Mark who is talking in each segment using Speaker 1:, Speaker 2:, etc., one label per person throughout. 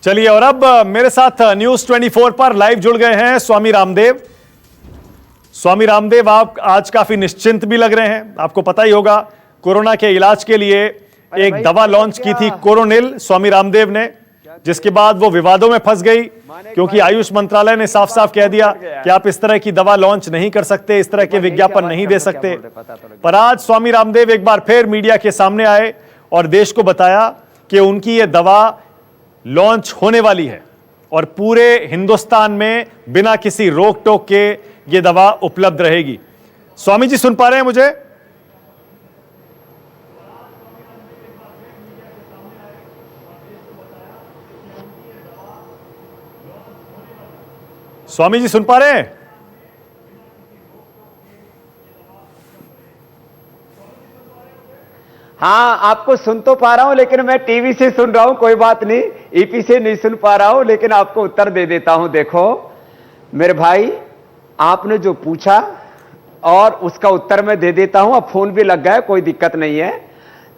Speaker 1: चलिए, और अब मेरे साथ न्यूज 24 पर लाइव जुड़ गए हैं स्वामी रामदेव। स्वामी रामदेव, आप आज काफी निश्चिंत भी लग रहे हैं। आपको पता ही होगा, कोरोना के इलाज के लिए एक दवा लॉन्च की थी कोरोनिल स्वामी रामदेव ने, जिसके बाद वो विवादों में फंस गई क्योंकि आयुष मंत्रालय ने साफ साफ कह दिया कि आप इस तरह की दवा लॉन्च नहीं कर सकते, इस तरह के विज्ञापन नहीं दे सकते। पर आज स्वामी रामदेव एक बार फिर मीडिया के सामने आए और देश को बताया कि उनकी ये दवा लॉन्च होने वाली है और पूरे हिंदुस्तान में बिना किसी रोक टोक के ये दवा उपलब्ध रहेगी। स्वामी जी, सुन पा रहे हैं मुझे? स्वामी जी, सुन पा रहे हैं?
Speaker 2: हाँ, आपको सुन तो पा रहा हूं, लेकिन मैं टीवी से सुन रहा हूं। कोई बात नहीं, ईपी से नहीं सुन पा रहा हूं, लेकिन आपको उत्तर दे देता हूं। देखो मेरे भाई, आपने जो पूछा और उसका उत्तर मैं दे देता हूं। अब फोन भी लग गया है, कोई दिक्कत नहीं है।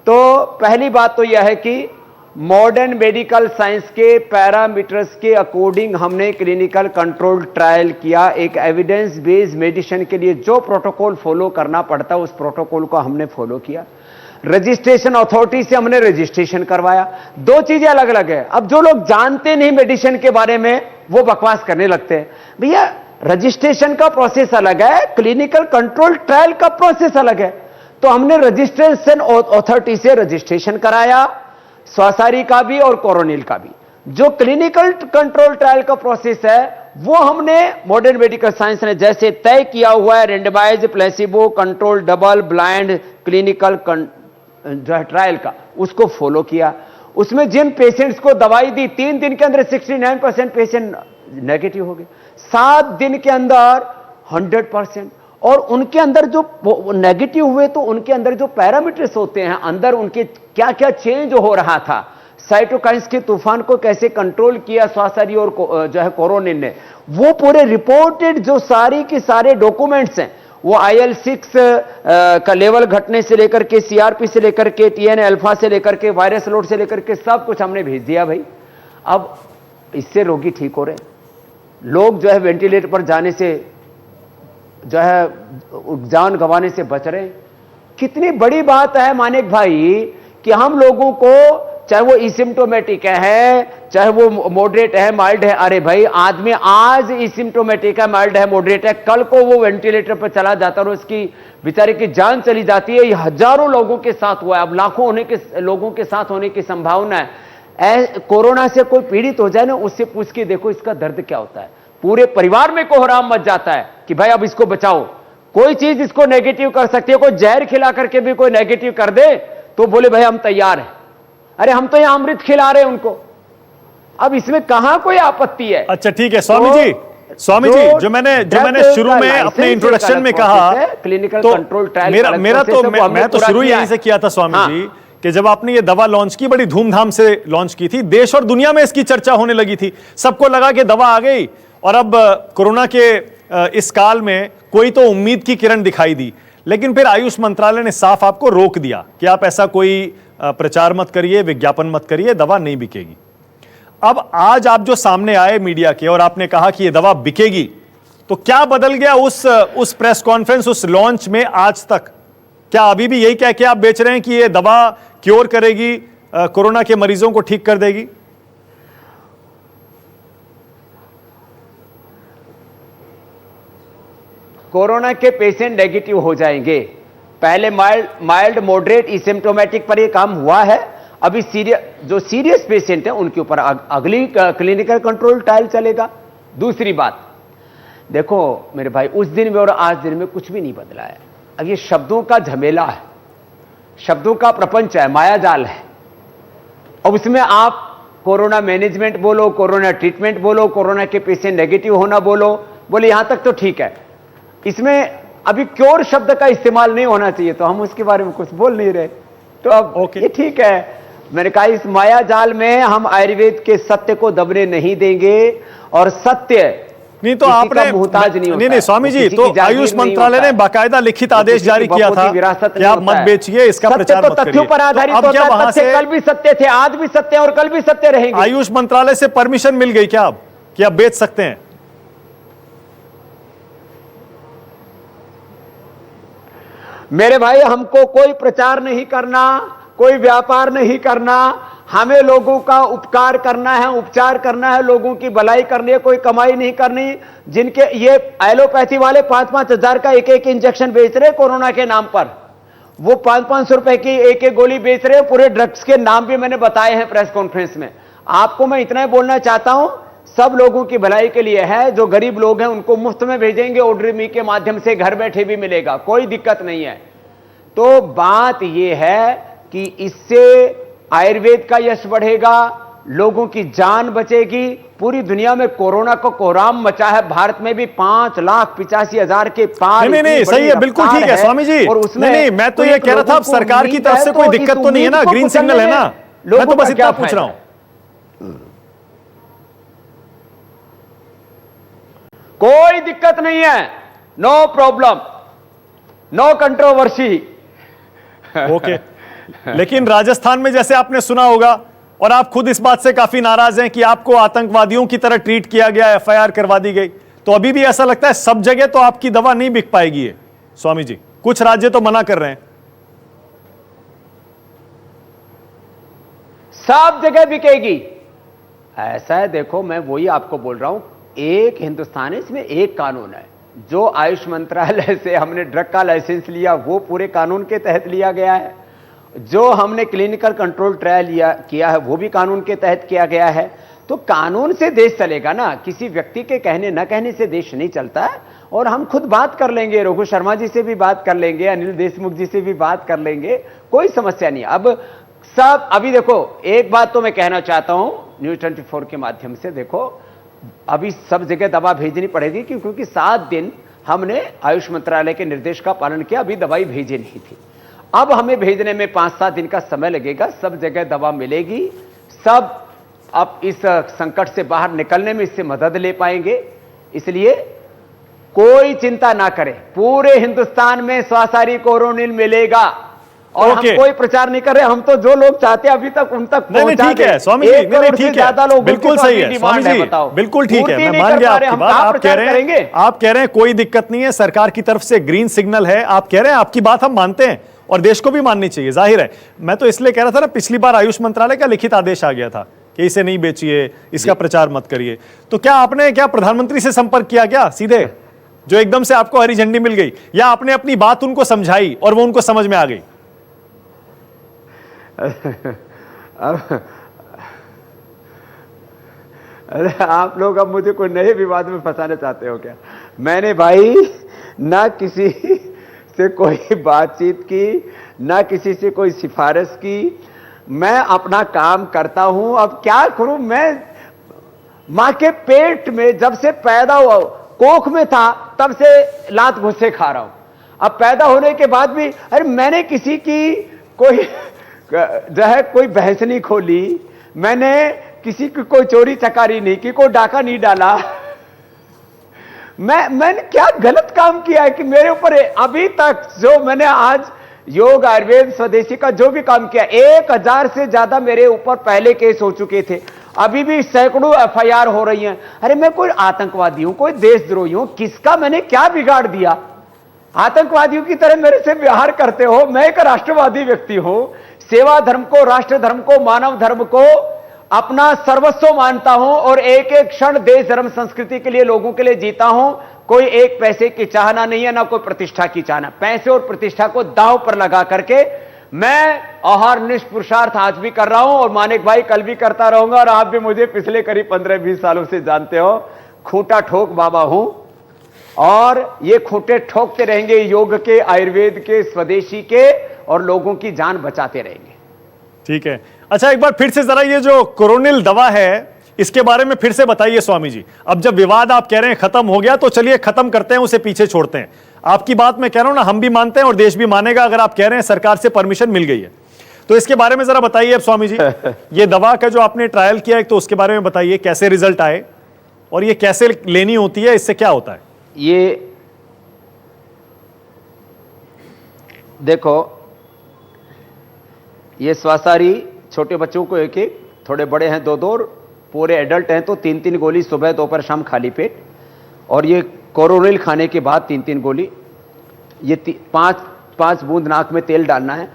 Speaker 2: तो पहली बात तो यह है कि मॉडर्न मेडिकल साइंस के पैरामीटर्स के अकॉर्डिंग हमने क्लिनिकल कंट्रोल ट्रायल किया। एक एविडेंस बेस्ड मेडिसिन के लिए जो प्रोटोकॉल फॉलो करना पड़ता है, उस प्रोटोकॉल को हमने फॉलो किया। रजिस्ट्रेशन अथॉरिटी से हमने रजिस्ट्रेशन करवाया। दो चीजें अलग अलग है। अब जो लोग जानते नहीं मेडिसिन के बारे में, वो बकवास करने लगते हैं। भैया, रजिस्ट्रेशन का प्रोसेस अलग है, क्लिनिकल कंट्रोल ट्रायल का प्रोसेस अलग है। तो हमने रजिस्ट्रेशन अथॉरिटी से रजिस्ट्रेशन कराया, स्वासारी का भी और कोरोनिल का भी। जो क्लिनिकल कंट्रोल ट्रायल का प्रोसेस है, वो हमने मॉडर्न मेडिकल साइंस ने जैसे तय किया हुआ है, randomise placebo control double blind clinical trial का, उसको फॉलो किया। उसमें जिन पेशेंट्स को दवाई दी, 3 दिन के अंदर 69% पेशेंट नेगेटिव हो गए, 7 दिन के अंदर 100%। और उनके अंदर जो नेगेटिव हुए, तो उनके अंदर जो पैरामीटर्स होते हैं, अंदर उनके क्या क्या चेंज हो रहा था, साइटोकाइन्स के तूफान को कैसे कंट्रोल किया स्वासारी और जो है कोरोनिल ने, वो पूरे रिपोर्टेड जो सारी के सारे डॉक्यूमेंट्स हैं, वो IL-6 का लेवल घटने से लेकर के, CRP से लेकर के, TNA अल्फा से लेकर के, वायरस लोड से लेकर के, सब कुछ हमने भेज दिया भाई। अब इससे रोगी ठीक हो रहे, लोग जो है वेंटिलेटर पर जाने से, जो है जान गंवाने से बच रहे। कितनी बड़ी बात है मानिक भाई कि हम लोगों को, चाहे वो एसिम्प्टोमेटिक है, चाहे वो मॉडरेट है, माइल्ड है। अरे भाई, आदमी आज एसिम्प्टोमेटिक है, माइल्ड है, मॉडरेट है, कल को वो वेंटिलेटर पर चला जाता और उसकी बेचारे की जान चली जाती है। ये हजारों लोगों के साथ हुआ है, अब लाखों लोगों के साथ होने की संभावना है। कोरोना से कोई पीड़ित हो जाए ना, उससे पूछ के देखो इसका दर्द क्या होता है। पूरे परिवार में कोहराम मच जाता है कि भाई अब इसको बचाओ। कोई चीज इसको नेगेटिव कर सकती है, कोई जहर खिला करके भी कोई नेगेटिव कर दे तो बोले भाई हम तैयार हैं। अरे हम तो यहां अमृत खिला रहे हैं उनको, अब इसमें कहां कोई आपत्ति है।
Speaker 1: अच्छा ठीक है स्वामी जी, स्वामी जी, जो मैंने शुरू में अपने इंट्रोडक्शन में कहा,
Speaker 2: क्लिनिकल
Speaker 1: तो
Speaker 2: कंट्रोल ट्रायल
Speaker 1: मैं तो शुरू यहीं से किया था स्वामी जी, कि जब आपने ये दवा लॉन्च की, बड़ी धूमधाम से लॉन्च की थी, देश और दुनिया में इसकी चर्चा होने लगी थी, सबको लगा कि दवा आ गई। और अब कोरोना के इस काल में कोई तो उम्मीद की किरण दिखाई दी, लेकिन फिर आयुष मंत्रालय ने साफ आपको रोक दिया कि आप ऐसा कोई प्रचार मत करिए, विज्ञापन मत करिए, दवा नहीं बिकेगी। अब आज आप जो सामने आए मीडिया के और आपने कहा कि ये दवा बिकेगी, तो क्या बदल गया उस प्रेस कॉन्फ्रेंस, उस लॉन्च में आज तक? क्या अभी भी यही कह के आप बेच रहे हैं कि ये दवा क्योर करेगी, कोरोना के मरीजों को ठीक कर देगी?
Speaker 2: कोरोना के पेशेंट नेगेटिव हो जाएंगे। पहले माइल्ड मॉडरेट एसिम्प्टोमेटिक पर यह काम हुआ है। अभी जो सीरियस पेशेंट है उनके ऊपर अगली क्लिनिकल कंट्रोल ट्रायल चलेगा। दूसरी बात, देखो मेरे भाई, उस दिन में और आज दिन में कुछ भी नहीं बदला है। अब ये शब्दों का झमेला है, शब्दों का प्रपंच है, मायाजाल है। अब उसमें आप कोरोना मैनेजमेंट बोलो, कोरोना ट्रीटमेंट बोलो, कोरोना के पेशेंट नेगेटिव होना बोले यहां तक तो ठीक है। इसमें अभी क्योर शब्द का इस्तेमाल नहीं होना चाहिए, तो हम उसके बारे में कुछ बोल नहीं रहे। तो अब ये ठीक है। मैंने कहा इस माया जाल में हम आयुर्वेद के सत्य को दबने नहीं देंगे, और सत्य
Speaker 1: नहीं तो
Speaker 2: किसी
Speaker 1: आपने
Speaker 2: का मुहताज नहीं होता
Speaker 1: नहीं स्वामी
Speaker 2: है,
Speaker 1: जी,
Speaker 2: किसी
Speaker 1: तो
Speaker 2: की जागीर
Speaker 1: आयुष
Speaker 2: नहीं
Speaker 1: मंत्रालय
Speaker 2: होता
Speaker 1: ने
Speaker 2: है,
Speaker 1: बाकायदा लिखित
Speaker 2: वो
Speaker 1: आदेश
Speaker 2: किसी
Speaker 1: जारी
Speaker 2: की
Speaker 1: किया
Speaker 2: बखूबी
Speaker 1: था
Speaker 2: विरासत
Speaker 1: कि
Speaker 2: नहीं
Speaker 1: आप
Speaker 2: होता
Speaker 1: मत
Speaker 2: है।
Speaker 1: बेचिए, इसका
Speaker 2: सत्य
Speaker 1: प्रचार
Speaker 2: तो
Speaker 1: मत करिए।
Speaker 2: तथ्यों पर
Speaker 1: तो
Speaker 2: आधारित
Speaker 1: अब
Speaker 2: होता
Speaker 1: जब
Speaker 2: है,
Speaker 1: वहां
Speaker 2: तथ्य
Speaker 1: से
Speaker 2: कल भी सत्य थे, आज भी सत्य और कल भी सत्य रहेंगे।
Speaker 1: आयुष मंत्रालय से परमिशन मिल गई क्या अब कि आप बेच सकते हैं?
Speaker 2: मेरे भाई, हमको कोई प्रचार नहीं करना, कोई व्यापार नहीं करना, हमें लोगों का उपकार करना है, उपचार करना है, लोगों की भलाई करनी है, कोई कमाई नहीं करनी। जिनके ये एलोपैथी वाले 5-5 हजार का एक इंजेक्शन बेच रहे कोरोना के नाम पर, वो 500-500 रुपए की एक गोली बेच रहे, पूरे ड्रग्स के नाम भी मैंने बताए हैं प्रेस कॉन्फ्रेंस में। आपको मैं इतना ही बोलना चाहता हूं, सब लोगों की भलाई के लिए है। जो गरीब लोग हैं उनको मुफ्त में भेजेंगे, ऑर्डर मी के माध्यम से घर बैठे भी मिलेगा, कोई दिक्कत नहीं है। तो बात यह है कि इससे आयुर्वेद का यश बढ़ेगा, लोगों की जान बचेगी। पूरी दुनिया में कोरोना को कोहराम मचा है, भारत में भी 5,85,000 के पार।
Speaker 1: नहीं, सही है, बिल्कुल ठीक है स्वामी जी।
Speaker 2: और उसमें
Speaker 1: नहीं, मैं तो ये कह रहा था, अब सरकार की तरफ से कोई दिक्कत तो नहीं है ना, ग्रीन सिग्नल है ना, मैं तो बस इतना पूछ रहा हूं।
Speaker 2: कोई दिक्कत नहीं है, no problem, no controversy.
Speaker 1: Okay, लेकिन राजस्थान में जैसे आपने सुना होगा, और आप खुद इस बात से काफी नाराज हैं कि आपको आतंकवादियों की तरह ट्रीट किया गया, एफआईआर करवा दी गई, तो अभी भी ऐसा लगता है सब जगह तो आपकी दवा नहीं बिक पाएगी है स्वामी जी, कुछ राज्य तो मना कर रहे हैं।
Speaker 2: सब जगह बिकेगी ऐसा है। देखो, मैं वही आपको बोल रहा हूं, एक हिंदुस्तान है, इसमें एक कानून है। जो आयुष मंत्रालय से हमने ड्रग का लाइसेंस लिया वो पूरे कानून के तहत लिया गया है, जो हमने क्लिनिकल कंट्रोल ट्रायल किया है वो भी कानून के तहत किया गया है। तो कानून से देश चलेगा ना, किसी व्यक्ति के कहने न कहने से देश नहीं चलता है। और हम खुद बात कर लेंगे, रघु शर्मा जी से भी बात कर लेंगे, अनिल देशमुख जी से भी बात कर लेंगे, कोई समस्या नहीं। अब सब, अभी देखो, एक बात तो मैं कहना चाहता हूं न्यूज 24 के माध्यम से, देखो अभी सब जगह दवा भेजनी पड़ेगी, क्योंकि 7 दिन हमने आयुष मंत्रालय के निर्देश का पालन किया, अभी दवाई भेजी नहीं थी। अब हमें भेजने में 5-7 दिन का समय लगेगा, सब जगह दवा मिलेगी, सब अब इस संकट से बाहर निकलने में इससे मदद ले पाएंगे। इसलिए कोई चिंता ना करें, पूरे हिंदुस्तान में स्वासारी कोरोनिल मिलेगा। और हम कोई प्रचार नहीं कर रहे, हम तो जो लोग चाहते हैं अभी तक उन तक पहुंचा
Speaker 1: ठीक है स्वामी जी, नहीं ठीक है, बिल्कुल सही है स्वामी जी, बिल्कुल ठीक है, मैं मान गया आपकी बात। आप कह रहे हैं कोई दिक्कत नहीं है, सरकार की तरफ से ग्रीन सिग्नल है, आप कह रहे हैं, आपकी बात हम मानते हैं और देश को भी माननी चाहिए, जाहिर है। मैं तो इसलिए कह रहा था ना, पिछली बार आयुष मंत्रालय का लिखित आदेश आ गया था कि इसे नहीं बेचिए, इसका प्रचार मत करिए। तो क्या आपने प्रधानमंत्री से संपर्क किया क्या सीधे, जो एकदम से आपको हरी झंडी मिल गई, या आपने अपनी बात उनको समझाई और वो उनको समझ में आ गई?
Speaker 2: अरे आप लोग अब मुझे कोई नए विवाद में फंसाना चाहते हो क्या? मैंने भाई ना किसी से कोई बातचीत की, ना किसी से कोई सिफारिश की, मैं अपना काम करता हूं। अब क्या करूं मैं? मां के पेट में जब से पैदा हुआ, कोख में था, तब से लात घुसे खा रहा हूं। अब पैदा होने के बाद भी, अरे मैंने किसी की कोई जो है कोई बहस नहीं खोली, मैंने किसी की कोई चोरी चकारी नहीं की, कोई डाका नहीं डाला। मैंने क्या गलत काम किया है कि मेरे ऊपर अभी तक जो मैंने आज योग, आयुर्वेद, स्वदेशी का जो भी काम किया, 1000 से ज्यादा मेरे ऊपर पहले केस हो चुके थे, अभी भी सैकड़ों एफआईआर हो रही हैं। अरे मैं कोई आतंकवादी हूं, कोई देशद्रोही हूं? किसका मैंने क्या बिगाड़ दिया? आतंकवादियों की तरह मेरे से व्यवहार करते हो? मैं एक राष्ट्रवादी व्यक्ति हूं, सेवा धर्म को, राष्ट्र धर्म को, मानव धर्म को अपना सर्वस्व मानता हूं और एक एक क्षण देश धर्म संस्कृति के लिए, लोगों के लिए जीता हूं। कोई एक पैसे की चाहना नहीं है, ना कोई प्रतिष्ठा की चाहना। पैसे और प्रतिष्ठा को दांव पर लगा करके मैं अहर्निश पुरुषार्थ आज भी कर रहा हूं और मानिक भाई कल भी करता रहूंगा। और आप भी मुझे पिछले करीब 15-20 सालों से जानते हो, खूंटा ठोक बाबा हूं और ये खूंटे ठोकते रहेंगे, योग के, आयुर्वेद के, स्वदेशी के, और लोगों की जान बचाते रहेंगे।
Speaker 1: ठीक है, अच्छा एक बार फिर से जरा ये जो कोरोनिल दवा है इसके बारे में फिर से बताइए स्वामी जी। अब जब विवाद आप कह रहे हैं खत्म हो गया, तो चलिए खत्म करते हैं, उसे पीछे छोड़ते हैं। आपकी बात मैं कह रहा हूं ना, हम भी मानते हैं और देश भी मानेगा अगर आप कह रहे हैं सरकार से परमिशन मिल गई है। तो इसके बारे में जरा बताइए अब स्वामी जी, ये दवा का जो आपने ट्रायल किया है, तो उसके बारे में बताइए, कैसे रिजल्ट आए? और ये कैसे लेनी होती है, इससे क्या होता है?
Speaker 2: ये देखो, ये स्वासारी छोटे बच्चों को एक एक, थोड़े बड़े हैं दो दो, पूरे एडल्ट हैं तो 3-3 गोली सुबह दोपहर शाम खाली पेट, और ये कोरोनिल खाने के बाद 3-3 गोली। ये 5 बूंद नाक में तेल डालना है।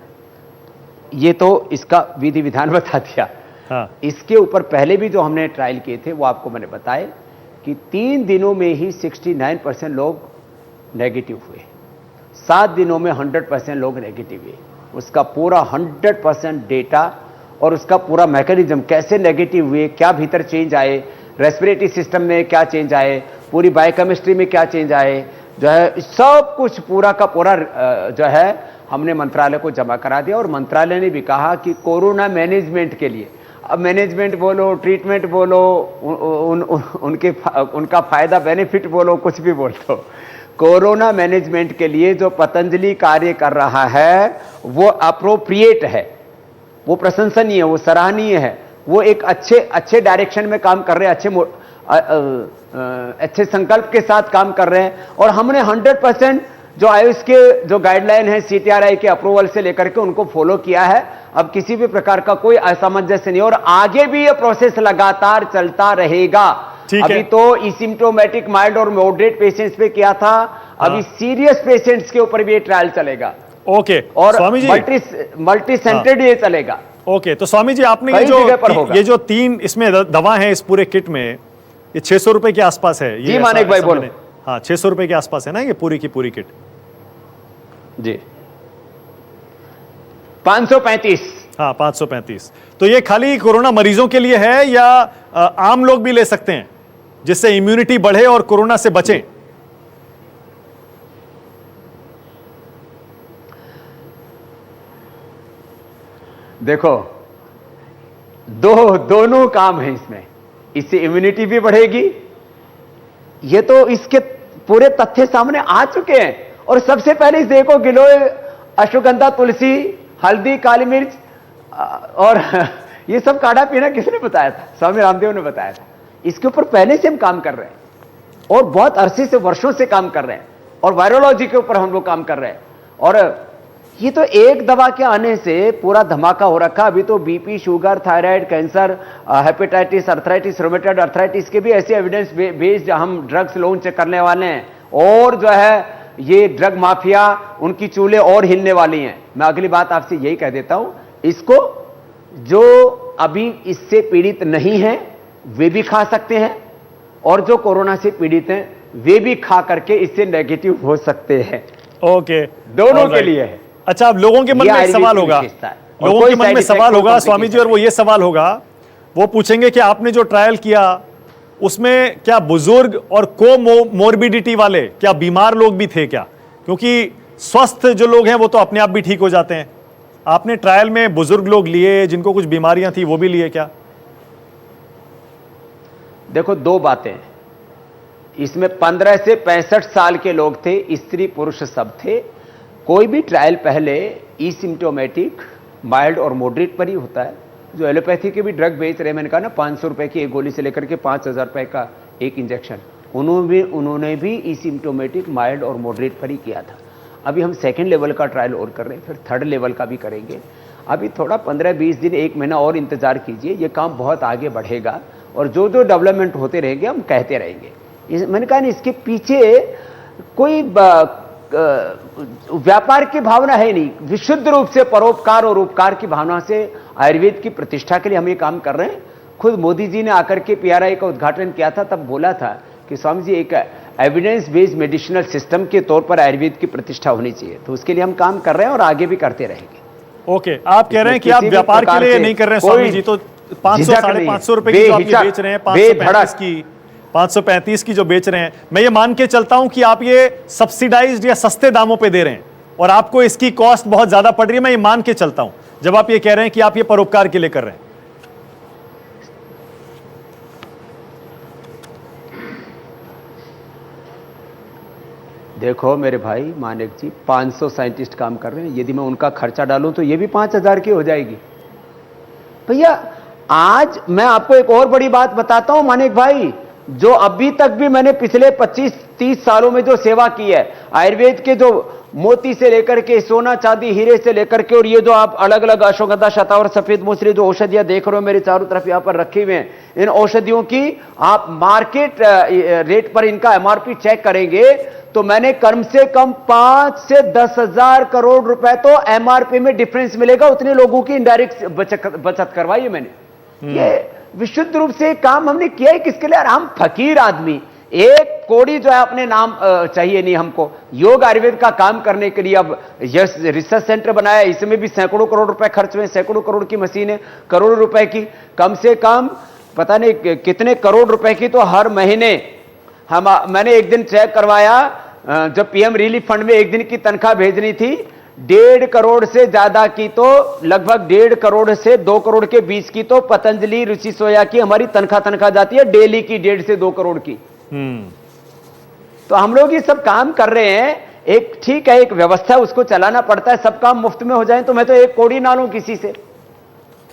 Speaker 2: ये तो इसका विधि विधान बता दिया।
Speaker 1: हाँ।
Speaker 2: इसके ऊपर पहले भी जो हमने ट्रायल किए थे वो आपको मैंने बताए कि 3 दिनों में ही 69% लोग नेगेटिव हुए, 7 दिनों में 100% लोग नेगेटिव हुए। उसका पूरा 100% डेटा और उसका पूरा मैकेनिज्म, कैसे नेगेटिव हुए, क्या भीतर चेंज आए, रेस्पिरेटरी सिस्टम में क्या चेंज आए, पूरी बायोकेमिस्ट्री में क्या चेंज आए, जो है सब कुछ पूरा का पूरा जो है हमने मंत्रालय को जमा करा दिया। और मंत्रालय ने भी कहा कि कोरोना मैनेजमेंट के लिए, अब मैनेजमेंट बोलो, ट्रीटमेंट बोलो, उनका फायदा बेनिफिट बोलो, कुछ भी बोल दो, कोरोना मैनेजमेंट के लिए जो पतंजलि कार्य कर रहा है वो अप्रोप्रिएट है, वो प्रशंसनीय है, वो सराहनीय है, वो एक अच्छे डायरेक्शन में काम कर रहे हैं, अच्छे संकल्प के साथ काम कर रहे हैं। और हमने 100% जो आयुष के जो गाइडलाइन है CTRI के अप्रूवल से लेकर के उनको फॉलो किया है। अब किसी भी प्रकार का कोई असामंजस्य नहीं, और आगे भी ये प्रोसेस लगातार चलता रहेगा। अभी तो एसिम्प्टोमेटिक माइल्ड और मॉडरेट पेशेंट्स पे किया था, अभी सीरियस पेशेंट्स के ऊपर भी ये ट्रायल चलेगा।
Speaker 1: ओके,
Speaker 2: और
Speaker 1: स्वामी जी
Speaker 2: मल्टी सेंटर्ड ये चलेगा।
Speaker 1: ओके, तो स्वामी जी आपने ये जो 3 इसमें दवा है इस पूरे किट में, ये 600 रुपए के आसपास है।
Speaker 2: जी मानिक भाई बोलो।
Speaker 1: हाँ, 600 रुपए के आसपास है ना ये पूरी की पूरी किट?
Speaker 2: जी 535।
Speaker 1: हाँ, 535। तो ये खाली कोरोना मरीजों के लिए है या आम लोग भी ले सकते हैं, जिससे इम्यूनिटी बढ़े और कोरोना से बचें?
Speaker 2: देखो, दोनों काम है इसमें। इससे इम्यूनिटी भी बढ़ेगी, ये तो इसके पूरे तथ्य सामने आ चुके हैं। और सबसे पहले देखो, गिलोय, अश्वगंधा, तुलसी, हल्दी, काली मिर्च और ये सब काढ़ा पीना किसने बताया था? स्वामी रामदेव ने बताया था। इसके ऊपर पहले से हम काम कर रहे हैं और बहुत अरसे से, वर्षों से काम कर रहे हैं। और वायरोलॉजी के ऊपर हम लोग काम कर रहे हैं। और ये तो एक दवा के आने से पूरा धमाका हो रखा। अभी तो BP, sugar, thyroid, cancer, hepatitis, arthritis, rheumatoid arthritis के भी ऐसे एविडेंस बेस्ड हम ड्रग्स लॉन्च करने वाले हैं। और जो है ये ड्रग माफिया, उनकी चूल्हे और हिलने वाली हैं। मैं अगली बात आपसे यही कह देता हूं, इसको जो अभी इससे पीड़ित नहीं है वे भी खा सकते हैं, और जो कोरोना से पीड़ित हैं वे भी खा करके इससे नेगेटिव हो सकते हैं।
Speaker 1: ओके,
Speaker 2: दोनों के लिए है।
Speaker 1: अच्छा, अब लोगों के मन में एक सवाल होगा, लोगों के मन में सवाल होगा स्वामी जी, और वो ये सवाल होगा, वो पूछेंगे कि आपने जो ट्रायल किया उसमें क्या बुजुर्ग और कोमोर्बिडिटी वाले, क्या बीमार लोग भी थे क्या? क्योंकि स्वस्थ जो लोग हैं वो तो अपने आप भी ठीक हो जाते हैं। आपने ट्रायल में बुजुर्ग लोग लिए, जिनको कुछ बीमारियां थी, वो भी लिए क्या?
Speaker 2: देखो, 2 बातें इसमें। 15 से 65 साल के लोग थे, स्त्री पुरुष सब थे। कोई भी ट्रायल पहले एसिम्प्टोमेटिक, माइल्ड और मॉडरेट पर ही होता है। जो एलोपैथी के भी ड्रग बेच रहे हैं, मैंने कहा ना 500 रुपए की एक गोली से लेकर के 5000 रुपए का एक इंजेक्शन, उन्होंने भी एसिम्प्टोमेटिक, माइल्ड और मॉडरेट पर ही किया था। अभी हम 2nd लेवल का ट्रायल और कर रहे हैं, फिर 3rd लेवल का भी करेंगे। अभी थोड़ा 15-20 दिन, 1 महीना और इंतजार कीजिए, ये काम बहुत आगे बढ़ेगा। और जो डेवलपमेंट होते रहेंगे हम कहते रहेंगे। मैंने कहा ना, इसके पीछे कोई व्यापार की भावना है नहीं, विशुद्ध रूप से परोपकार और उपकार की भावना से आयुर्वेद की प्रतिष्ठा के लिए हम ये काम कर रहे हैं। खुद मोदी जी ने आकर के PRI का उद्घाटन किया था, तब बोला था कि स्वामी जी, एक एविडेंस बेस्ड मेडिसिनल सिस्टम के तौर पर आयुर्वेद की प्रतिष्ठा होनी चाहिए। तो उसके लिए हम काम कर रहे हैं और आगे भी करते रहेंगे।
Speaker 1: ओके, आप कह रहे हैं कि आप व्यापार के लिए नहीं कर रहे हैं स्वामी जी, तो 500-550 रुपए की जो आप ये बेच रहे हैं, 535 की जो बेच रहे हैं, मैं ये मान के चलता हूं कि आप ये सब्सिडाइज्ड या सस्ते दामों पे दे रहे हैं और आपको इसकी कॉस्ट बहुत ज्यादा पड़ रही है। मैं ये मान के चलता हूं जब आप ये कह रहे हैं कि आप ये परोपकार के लिए कर रहे हैं।
Speaker 2: देखो मेरे भाई मानिक जी, 500 साइंटिस्ट काम कर रहे हैं। यदि मैं उनका खर्चा डालूं तो ये भी 5000 की हो जाएगी। भैया, आज मैं आपको एक और बड़ी बात बताता हूं मानिक भाई, जो अभी तक भी मैंने पिछले 25-30 सालों में जो सेवा की है, आयुर्वेद के जो मोती से लेकर के सोना चांदी हीरे से लेकर के, और ये जो आप अलग अलग अश्वगंधा शतावर सफेद मूसली जो औषधियां देख रहे हो मेरे चारों तरफ यहां पर रखी हुई हैं, इन औषधियों की आप मार्केट रेट पर इनका एमआरपी चेक करेंगे तो मैंने कम से कम 5 से 10 हजार करोड़ रुपए तो एमआरपी में डिफरेंस मिलेगा, उतने लोगों की इनडायरेक्ट बचत करवाई है मैंने। ये विशुद्ध रूप से काम हमने किया है किसके लिए? हम फकीर आदमी, एक कोड़ी जो है अपने नाम चाहिए नहीं हमको। योग आयुर्वेद का काम करने के लिए अब यस रिसर्च सेंटर बनाया, इसमें भी सैकड़ों करोड़ रुपए खर्च हुए, सैकड़ों करोड़ की मशीनें, करोड़ों रुपए की, कम से कम पता नहीं कितने करोड़ रुपए की तो हर महीने मैंने एक दिन चेक करवाया, जब पीएम रिलीफ फंड में एक दिन की तनख्वाह भेजनी थी, 1.5 करोड़ से ज्यादा की तो लगभग 1.5 करोड़ से 2 करोड़ के बीच की तो पतंजलि रुचि सोया की हमारी तनख्वाह जाती है डेली की 1.5 से 2 करोड़ की। तो हम लोग ये सब काम कर रहे हैं, एक ठीक है एक व्यवस्था उसको चलाना पड़ता है, सब काम मुफ्त में हो जाए तो मैं तो एक कोड़ी ना लूं किसी से।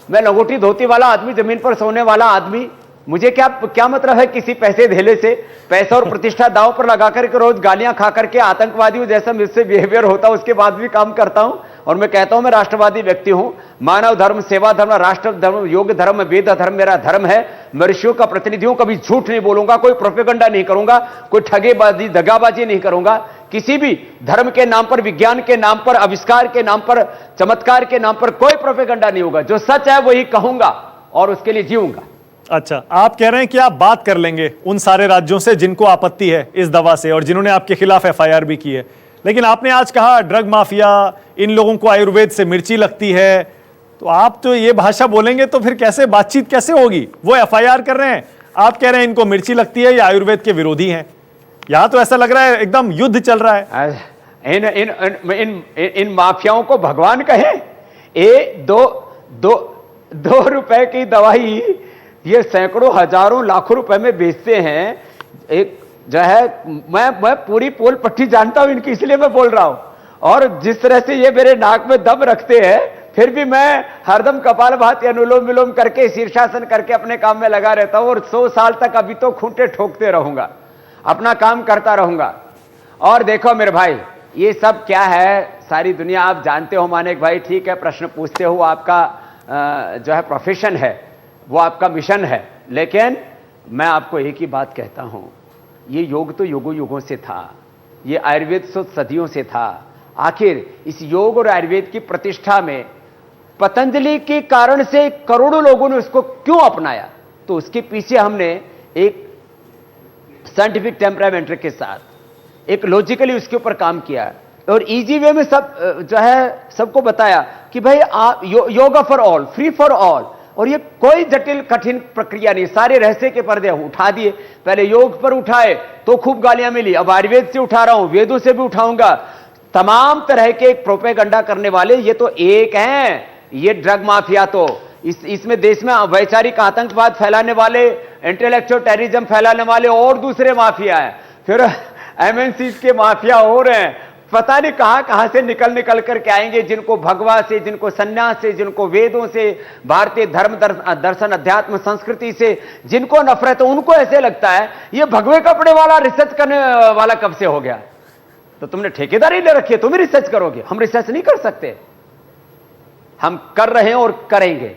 Speaker 2: मैं लंगोटी धोती वाला आदमी, जमीन पर सोने वाला आदमी, मुझे क्या मतलब है किसी पैसे धेले से? पैसा और प्रतिष्ठा दांव पर लगा करके रोज गालियां खा करके आतंकवादियों जैसा मुझसे बिहेवियर होता है, उसके बाद भी काम करता हूं और मैं कहता हूं मैं राष्ट्रवादी व्यक्ति हूं। मानव धर्म, सेवा धर्म, राष्ट्र धर्म, योग धर्म, वेद धर्म मेरा धर्म है। मैं ऋषियों का प्रतिनिधि हूं, कभी झूठ नहीं बोलूंगा, कोई प्रोपेगेंडा नहीं करूंगा, कोई ठगेबाजी दगाबाजी नहीं करूंगा, किसी भी धर्म के नाम पर, विज्ञान के नाम पर, आविष्कार के नाम पर, चमत्कार के नाम पर कोई प्रोपेगेंडा नहीं होगा। जो सच है वही कहूंगा और उसके लिए जीऊंगा।
Speaker 1: अच्छा, आप कह रहे हैं कि आप बात कर लेंगे उन सारे राज्यों से जिनको आपत्ति है इस दवा से और जिन्होंने आपके खिलाफ एफआईआर भी की है, लेकिन आपने आज कहा ड्रग माफिया, इन लोगों को आयुर्वेद से मिर्ची लगती है, तो आप तो ये भाषा बोलेंगे तो फिर कैसे बातचीत कैसे होगी? वो एफआईआर कर रहे हैं, आप कह रहे हैं इनको मिर्ची लगती है या आयुर्वेद के विरोधी हैं। यहां तो ऐसा लग रहा है एकदम युद्ध चल रहा है।
Speaker 2: इन इन इन इन, इन माफियाओं को भगवान कहे? दो रुपए की दवाई ये सैकड़ों हजारों लाखों रुपए में बेचते हैं। एक जो है मैं पूरी पोल पट्टी जानता हूं इनकी, इसलिए मैं बोल रहा हूं। और जिस तरह से ये मेरे नाक में दम रखते हैं, फिर भी मैं हरदम कपालभाति, अनुलोम विलोम करके, शीर्षासन करके अपने काम में लगा रहता हूं और 100 साल तक अभी तो खूंटे ठोकते रहूंगा, अपना काम करता रहूंगा। और देखो मेरे भाई, ये सब क्या है, सारी दुनिया आप जानते हो मानिक भाई, ठीक है प्रश्न पूछते हो, आपका जो है प्रोफेशन है, वो आपका मिशन है, लेकिन मैं आपको एक ही बात कहता हूं, ये योग तो युगों युगों से था, ये आयुर्वेद तो सदियों से था। आखिर इस योग और आयुर्वेद की प्रतिष्ठा में पतंजलि के कारण से करोड़ों लोगों ने उसको क्यों अपनाया? तो उसके पीछे हमने एक साइंटिफिक टेम्परामेंट के साथ एक लॉजिकली उसके ऊपर काम किया और इजी वे में सब जो है सबको बताया कि भाई आप yoga for all, free for all, और ये कोई जटिल कठिन प्रक्रिया नहीं, सारे रहस्य के पर्दे उठा दिए। पहले योग पर उठाए तो खूब गालियां मिली, अब आयुर्वेद से उठा रहा हूं, वेदों से भी उठाऊंगा। तमाम तरह के प्रोपेगेंडा करने वाले ये तो एक हैं, ये ड्रग माफिया तो इसमें देश में वैचारिक आतंकवाद फैलाने वाले, इंटेलेक्चुअल टेररिज्म फैलाने वाले और दूसरे माफिया हैं, फिर एमएनसी के माफिया हो रहे हैं, पता नहीं कहां से निकल करके आएंगे, जिनको भगवा से, जिनको सन्यास से, जिनको वेदों से, भारतीय धर्म दर्शन अध्यात्म संस्कृति से जिनको नफरत है, उनको ऐसे लगता है ये भगवे कपड़े वाला रिसर्च करने वाला कब से हो गया? तो तुमने ठेकेदारी ले रखी है, तुम ही रिसर्च करोगे, हम रिसर्च नहीं कर सकते, हम कर रहे हैं और करेंगे।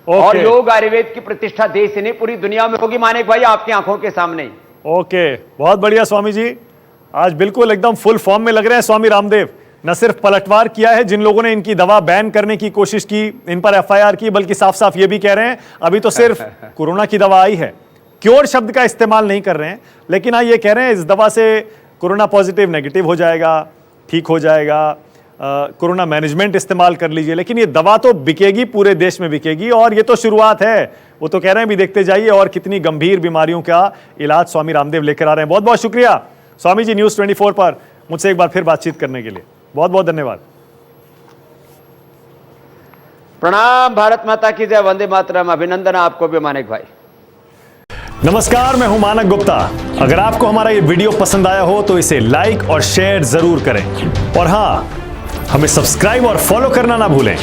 Speaker 2: और योग आयुर्वेद की प्रतिष्ठा देश से नहीं पूरी दुनिया में होगी मानिक भाई, आपकी आंखों के सामने।
Speaker 1: ओके, बहुत बढ़िया स्वामी जी, आज बिल्कुल एकदम फुल फॉर्म में लग रहे हैं स्वामी रामदेव। न सिर्फ पलटवार किया है जिन लोगों ने इनकी दवा बैन करने की कोशिश की, इन पर एफआईआर की, बल्कि साफ साफ ये भी कह रहे हैं अभी तो सिर्फ कोरोना की दवा आई है, क्योर शब्द का इस्तेमाल नहीं कर रहे हैं, लेकिन हाँ ये कह रहे हैं इस दवा से कोरोना पॉजिटिव नेगेटिव हो जाएगा, ठीक हो जाएगा, कोरोना मैनेजमेंट इस्तेमाल कर लीजिए, लेकिन ये दवा तो बिकेगी, पूरे देश में बिकेगी और ये तो शुरुआत है। वो तो कह रहे हैं भी देखते जाइए और कितनी गंभीर बीमारियों का इलाज स्वामी रामदेव लेकर आ रहे हैं। बहुत बहुत शुक्रिया स्वामी जी, न्यूज़ 24 पर मुझसे एक बार फिर बातचीत करने के लिए बहुत बहुत धन्यवाद।
Speaker 2: प्रणाम, भारत माता की जय, वंदे मातरम। अभिनंदन आपको भी मानिक भाई।
Speaker 1: नमस्कार, मैं हूं मानक गुप्ता। अगर आपको हमारा ये वीडियो पसंद आया हो तो इसे लाइक और शेयर जरूर करें और हाँ, हमें सब्सक्राइब और फॉलो करना ना भूलें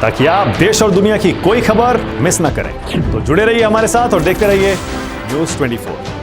Speaker 1: ताकि आप देश और दुनिया की कोई खबर मिस ना करें। तो जुड़े रहिए हमारे साथ और देखते रहिए न्यूज़ 24।